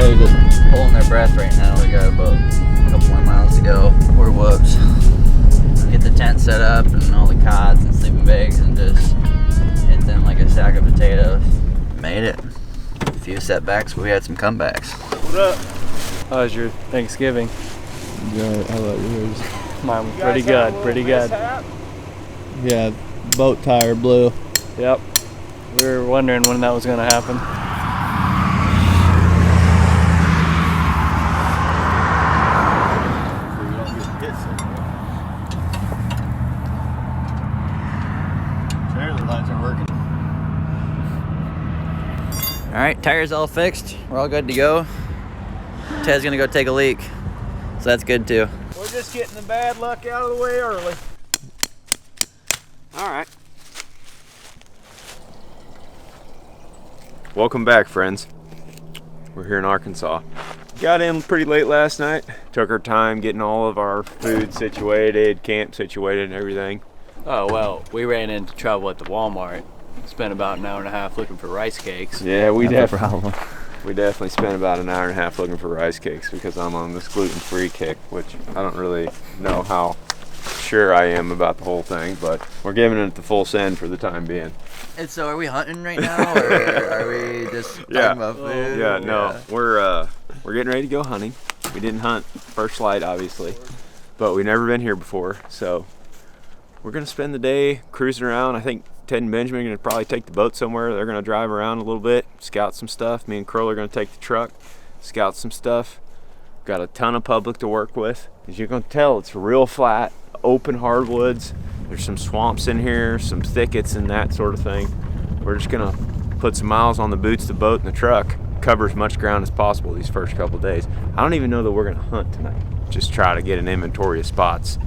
made it. Holding their breath right now. We got about a couple more miles to go. We're whoops. Get the tent set up and all the cots and sleeping bags and just hit them like a sack of potatoes. Made it. A few setbacks, but we had some comebacks. What up? How was your Thanksgiving? Good. How about yours? Mine was pretty good, pretty good. Yeah, boat tire blew. Yep. We were wondering when that was going to happen. Apparently lights are working. Alright, tires all fixed. We're all good to go. Ted's gonna go take a leak, so that's good too. We're just getting the bad luck out of the way early. Alright. Welcome back, friends. We're here in Arkansas. Got in pretty late last night. Took our time getting all of our food situated, camp situated and everything. Oh, well, we ran into trouble at the Walmart. Spent about an hour and a half looking for rice cakes. Yeah, we problem. We definitely spent about an hour and a half looking for rice cakes because I'm on this gluten-free kick, which I don't really know how sure I am about the whole thing, but we're giving it the full send for the time being. And so are we hunting right now, or are we just talking about food? Yeah, no, we're getting ready to go hunting. We didn't hunt first light, obviously, but we've never been here before, so we're gonna spend the day cruising around. I think Ted and Benjamin are gonna probably take the boat somewhere. They're gonna drive around a little bit, scout some stuff. Me and Curl are gonna take the truck, scout some stuff. Got a ton of public to work with. As you can tell, it's real flat, open hardwoods. There's some swamps in here, some thickets and that sort of thing. We're just gonna put some miles on the boots, the boat, and the truck. Cover as much ground as possible these first couple of days. I don't even know that we're gonna hunt tonight. Just try to get an inventory of spots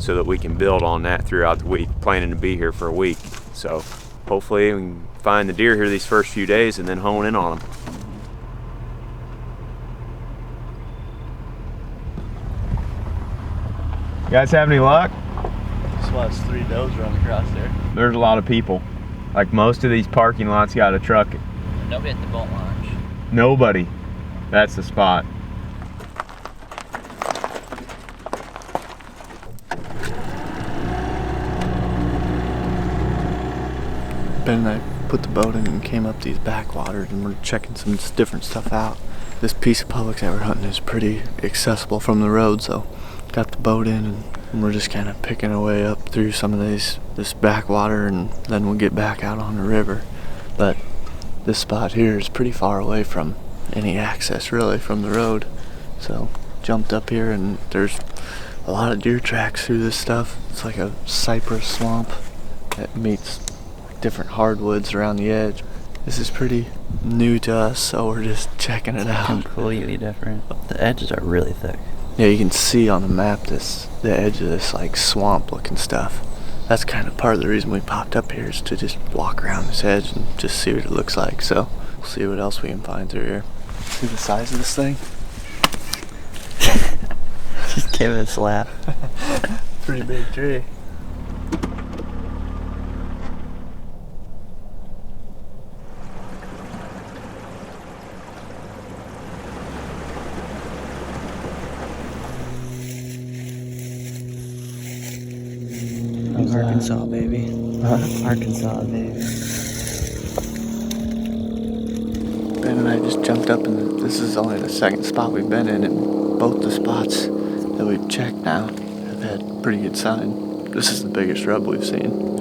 so that we can build on that throughout the week. Planning to be here for a week. So hopefully we can find the deer here these first few days and then hone in on them. You guys have any luck? Just watched 3 does run across there. There's a lot of people. Like most of these parking lots got a truck. Nobody at the boat launch. Nobody. That's the spot. Ben and I put the boat in and came up these backwaters and we're checking some different stuff out. This piece of public that we're hunting is pretty accessible from the road, so got the boat in and we're just kind of picking our way up through some of this backwater, and then we'll get back out on the river. But this spot here is pretty far away from any access really from the road. So jumped up here and there's a lot of deer tracks through this stuff. It's like a cypress swamp that meets different hardwoods around the edge. This is pretty new to us, so we're just checking it out. Completely different. The edges are really thick. Yeah, you can see on the map the edge of this like swamp looking stuff. That's kind of part of the reason we popped up here, is to just walk around this edge and just see what it looks like. So we'll see what else we can find through here. See the size of this thing? Just give it a slap. Pretty big tree. Arkansas, baby. Arkansas, baby. Ben and I just jumped up, and this is only the second spot we've been in, and both the spots that we've checked now have had pretty good sign. This is the biggest rub we've seen.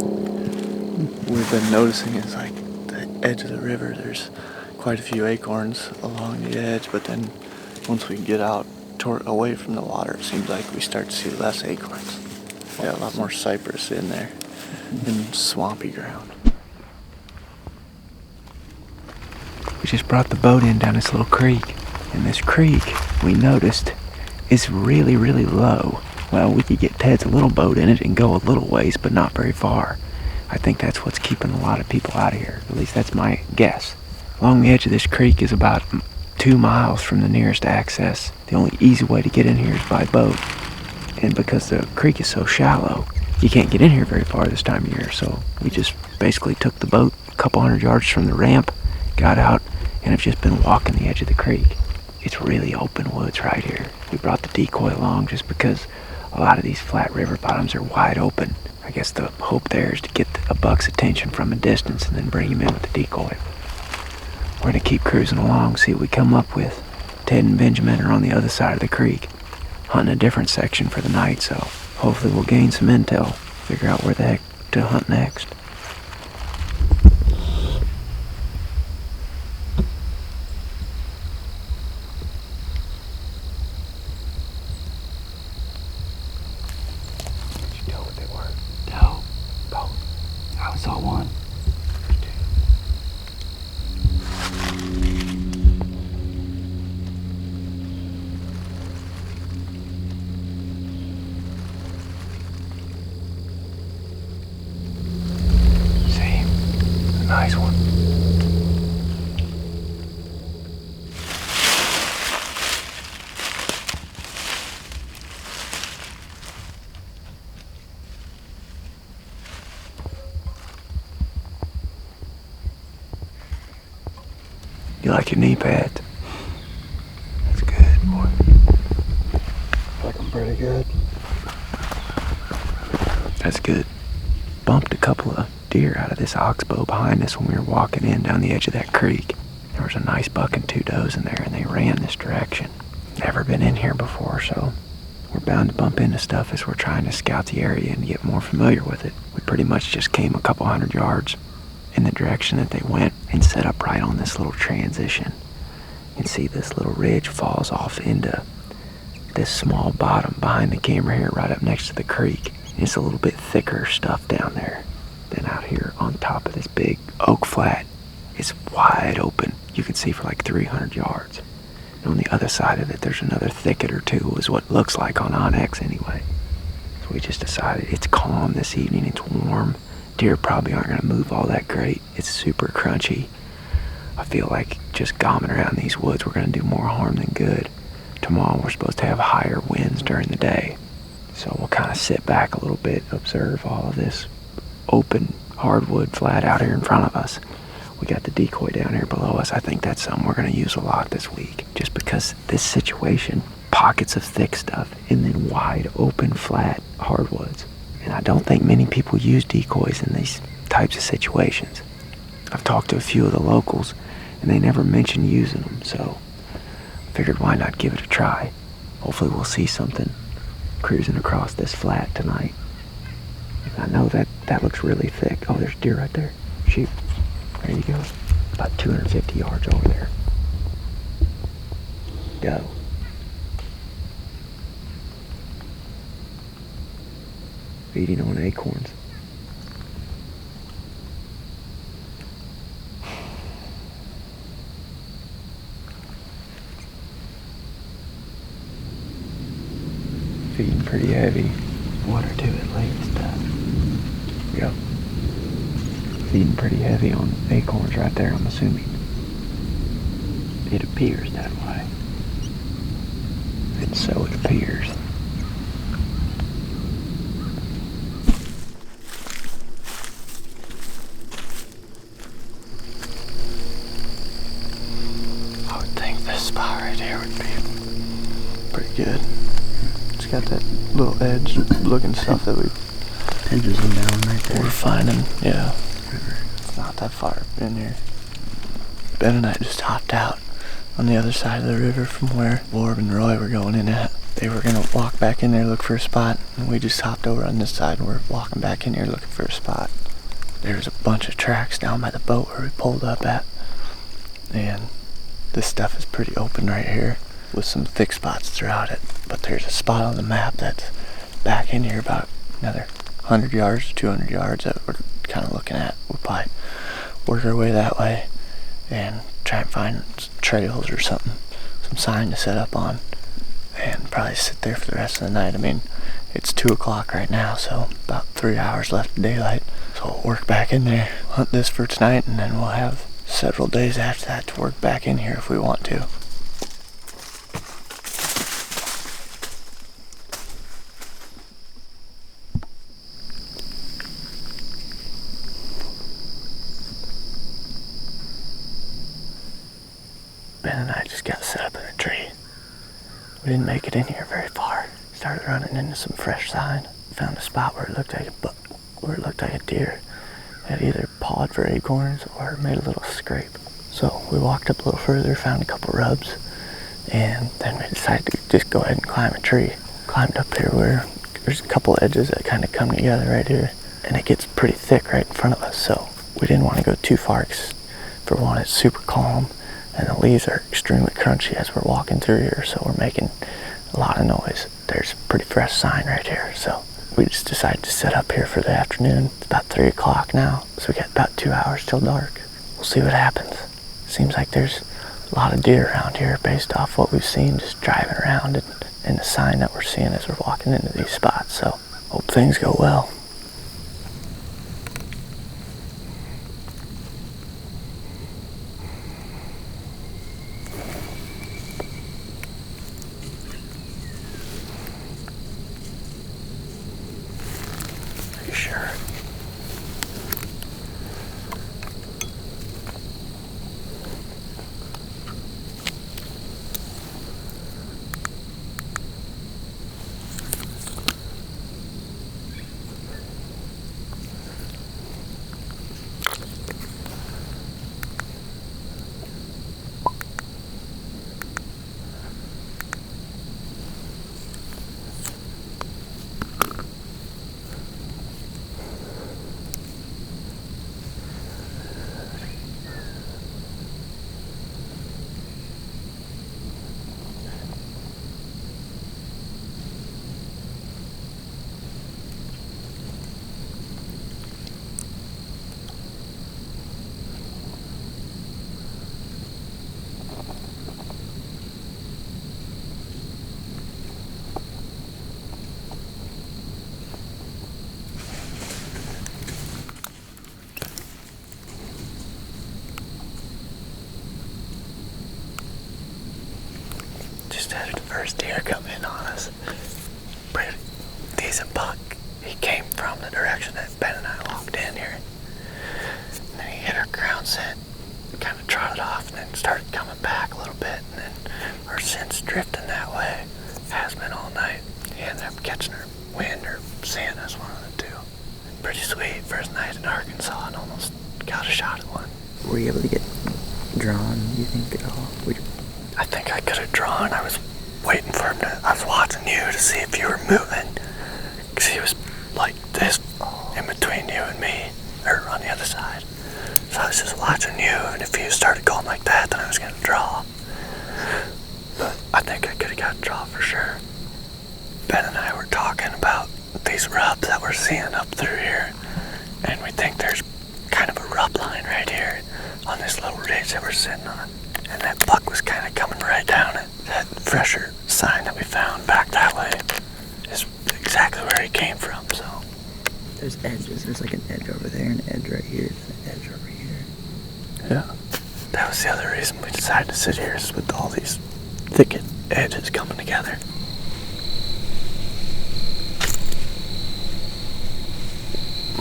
We've been noticing is like the edge of the river, there's quite a few acorns along the edge, but then once we get out away from the water, it seems like we start to see less acorns. Yeah, a lot more cypress in there and swampy ground. We just brought the boat in down this little creek, and this creek, we noticed, is really, really low. Well, we could get Ted's little boat in it and go a little ways, but not very far. I think that's what's keeping a lot of people out of here. At least that's my guess. Along the edge of this creek is about 2 miles from the nearest access. The only easy way to get in here is by boat. And because the creek is so shallow, you can't get in here very far this time of year. So we just basically took the boat a couple hundred yards from the ramp, got out, and have just been walking the edge of the creek. It's really open woods right here. We brought the decoy along just because a lot of these flat river bottoms are wide open. I guess the hope there is to get a buck's attention from a distance and then bring him in with the decoy. We're gonna keep cruising along, see what we come up with. Ted and Benjamin are on the other side of the creek, hunting a different section for the night, so hopefully we'll gain some intel, figure out where the heck to hunt next. Did you know what they were? No. Both. I only saw one. Nice one. You like your knee pads? That's good, boy. Like I'm pretty good. That's good. Bumped a couple of deer out of this oxbow behind us when we were walking in down the edge of that creek. There was a nice buck and 2 does in there, and they ran this direction. Never been in here before, so we're bound to bump into stuff as we're trying to scout the area and get more familiar with it. We pretty much just came a couple 100 yards in the direction that they went and set up right on this little transition. You can see this little ridge falls off into this small bottom behind the camera here right up next to the creek. It's a little bit thicker stuff down there than out here on top of this big oak flat. It's wide open. You can see for like 300 yards. And on the other side of it, there's another thicket or two, is what it looks like on Onyx anyway. So we just decided it's calm this evening, it's warm. Deer probably aren't gonna move all that great. It's super crunchy. I feel like just gomming around these woods, we're gonna do more harm than good. Tomorrow we're supposed to have higher winds during the day. So we'll kind of sit back a little bit, observe all of this open hardwood flat out here in front of us. We got the decoy down here below us. I think that's something we're going to use a lot this week, just because this situation, pockets of thick stuff and then wide open flat hardwoods. And I don't think many people use decoys in these types of situations. I've talked to a few of the locals and they never mention using them, so I figured why not give it a try. Hopefully we'll see something cruising across this flat tonight. I know that looks really thick. Oh, there's deer right there. Shoot. There you go. About 250 yards over there. Go. Feeding on acorns. Feeding pretty heavy. 1 or 2 at least. Yep. Feeding pretty heavy on acorns right there, I'm assuming. It appears that way. And so it appears. I would think this spot right here would be pretty good. It's got that little edge looking stuff that we Hinges them down right there. we're finding. Yeah. It's not that far in here. Ben and I just hopped out on the other side of the river from where Warb and Roy were going in at. They were gonna walk back in there, look for a spot, and we just hopped over on this side and we're walking back in here looking for a spot. There's a bunch of tracks down by the boat where we pulled up at. And this stuff is pretty open right here with some thick spots throughout it. But there's a spot on the map that's back in here about another 100 yards to 200 yards that we're kind of looking at. We'll probably work our way that way and try and find trails or something, some sign to set up on, and probably sit there for the rest of the night. I mean, it's 2 o'clock right now, so about 3 hours left of daylight. So we'll work back in there, hunt this for tonight, and then we'll have several days after that to work back in here if we want to. Ben and I just got set up in a tree. We didn't make it in here very far. Started running into some fresh sign. Found a spot where it looked like a deer had either pawed for acorns or made a little scrape. So we walked up a little further, found a couple rubs, and then we decided to just go ahead and climb a tree. Climbed up here where there's a couple edges that kind of come together right here, and it gets pretty thick right in front of us, so we didn't want to go too far. For one, it's super calm, and the leaves are extremely crunchy as we're walking through here, so we're making a lot of noise. There's a pretty fresh sign right here, so we just decided to set up here for the afternoon. It's about 3 o'clock now, so we got about 2 hours till dark. We'll see what happens. Seems like there's a lot of deer around here based off what we've seen just driving around and the sign that we're seeing as we're walking into these spots, so hope things go well. Are you sure? Just had the first deer come in on us. Pretty decent buck. He came from the direction that Ben and I walked in here. And then he hit our ground scent, kind of trotted off, and then started coming back a little bit. And then our scent's drifting that way. Has been all night. He ended up catching our wind or seeing us, one of the two. Pretty sweet. First night in Arkansas and almost got a shot at one. Were you able to get drawn, you think, at all? I think I could have drawn. I was waiting for him to, I was watching you to see if you were moving. Because he was like this in between you and me, or on the other side. So I was just watching you, and if you started going like that, then I was going to draw. But I think I could have got a draw for sure. Ben and I were talking about these rubs that we're seeing up through here. And we think there's kind of a rub line right here on this little ridge that we're sitting on. And that buck was kind of coming right down it. That fresher sign that we found back that way is exactly where he came from, so. There's edges. There's like an edge over there, an edge right here, an edge over here. Yeah. That was the other reason we decided to sit here, is with all these thicket edges coming together.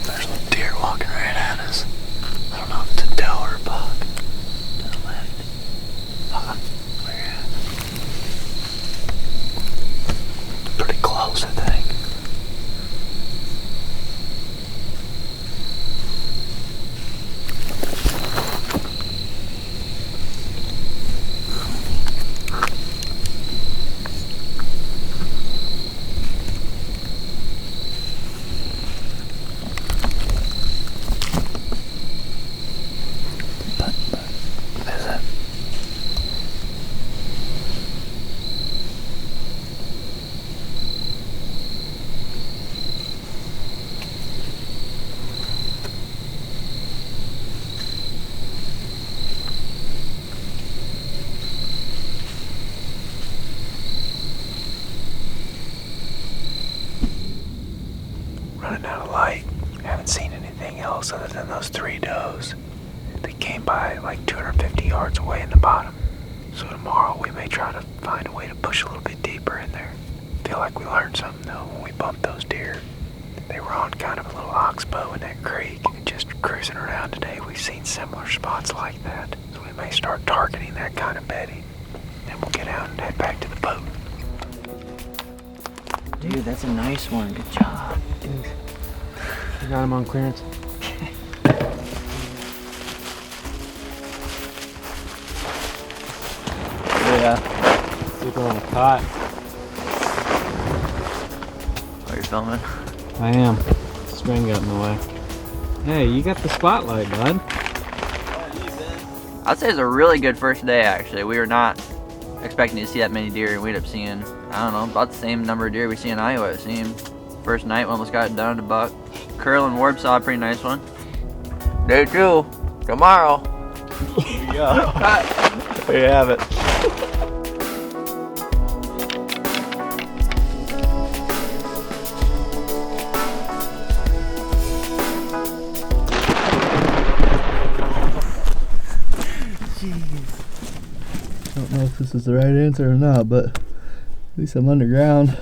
There's a deer walking right at us. I don't know if it's a doe or a buck. To the left. Where you at? Pretty close, I think. Is it? Running out of light. Haven't seen anything else other than those 3 does. They came by like 250 yards away in the bottom. So tomorrow we may try to find a way to push a little bit deeper in there. Feel like we learned something though when we bumped those deer. They were on kind of a little oxbow in that creek. And just cruising around today, we've seen similar spots like that. So we may start targeting that kind of bedding. Then we'll get out and head back to the boat. that's a nice one. Good job. I got him on clearance. Yeah. Sleeping on a cot. Are you filming? I am. String got in the way. Hey, you got the spotlight, bud. I'd say it's a really good first day, actually. We were not expecting to see that many deer, and we ended up seeing, I don't know, about the same number of deer we see in Iowa, it seemed. First night, we almost got it done to buck. Curl and Warp saw a pretty nice one. Day 2, tomorrow. There you go. There you have it. Don't know if this is the right answer or not, but at least I'm underground.